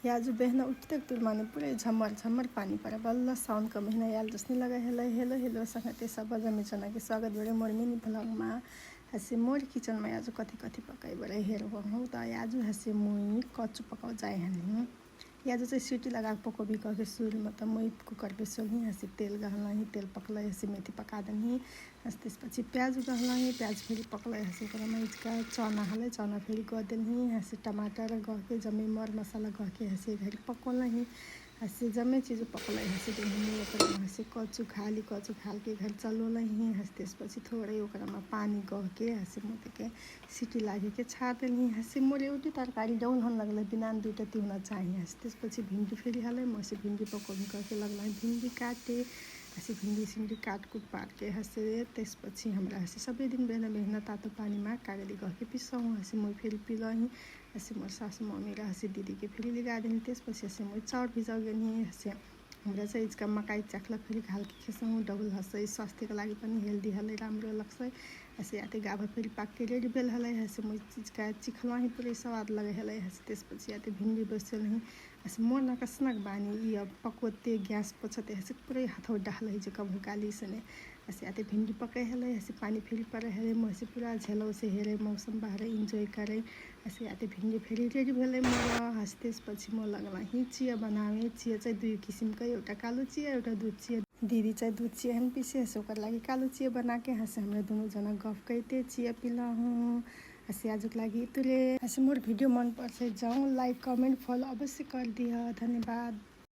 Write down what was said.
आज बहना उठते तुर माने पूरे झमर झमर पानी पड़ा बल्ल साउन का महीना याल जसनी लगा हेलो हेलो संगते सब जमीचना के स्वागत बड़े मोर मिनी भ्लग में हसे मोर किचन में आज कथी कथी पकाई बड़े हेरो हूँ तो आज हसे मुई कच्चू पकाओ जाए हनी आज चाहिँ सीटी लगा पकोबी कह के सुर में तो मुई कुकर पे सोलही हसे तेल गहला ही तेल पकल हसे मेथी पका दही हस त्यसपछि प्याज गहला ही प्याज फेरि पकल हसे ओकरामा इसका चना हले चना फेरि गह देलही हसे टमाटर गह के जम्मे मर मसाला गह के हसे घरी पकल ही हसे जम्मे चीज़ पकल हसे देही ओकरामा हसे कच्चू खाली कच्चू खाल के घर चलोल ही हस त्यसपछि थोड़े ओकरामा पानी गह के हसे मोते के सीटी लागे के छाड़ देलही हसे मोर एउटै तरकारी डौल हन लगल बिना दुईटा तिउना चाहिए हस त्यसपछि भिंडी फेरि हाले मसे भिंडी पकाउनु करके लगला भिंडी काटे हसे भिंडी सिंडी काटकुट पार के हसे त्यसपछि हमरा हसे सबै दिन बेला बेहना तातो पानी में कागली गह के पिसौँ हसे मुई फेरि पिलही हसे मोर सासू मम्मी र हसे दीदी के फेरि लिगा देनी त्यसपछि हसे मुई चाउर भिजाउ गेनी हसे हमरा चाहिँ इसका मकाई चाखला फेरि घाल के खेसौँ डबल हसे स्वास्थ्य के लागि पनि हेल्दी हले राम्रो लग्छ हसे आते गाभा फेरि पाक के रेडी भेल हले हसे मुई इसका चिखला ही पूरे स्वाद लगे हले हसे त्यसपछि आते भिंडी बसल ही हसे मोर नकसनक बानी इ पकोते गैस पछते हसे पूरे हाथौ डाल है जे कब काली सने हसे आते भिंडी पकाए हले हसे पानी फेरि परे हले म हसे पूरा झेलौ से हेरे मौसम बाहर एन्जॉय करे हसे आते भिंडी फेरि रेडी भेले मोर हसे त्यसपछि म लगला ही चिया बनावे चिया चाहिँ दुई किसिमको एउटा कालो चिया एउटा दूध चिया दीदी चाहिँ दूध चिया हन पिसे हसे ओकर लागि कालो चिया बना के हसे हमरा दुनु जना गफ करते चिया पिला हूँ हसे आजुक लागि इतुले हसे मोर भिडियो मन पर्छ जाऊँ लाइक कमेंट फॉलो अवश्य कर दिया धन्यवाद।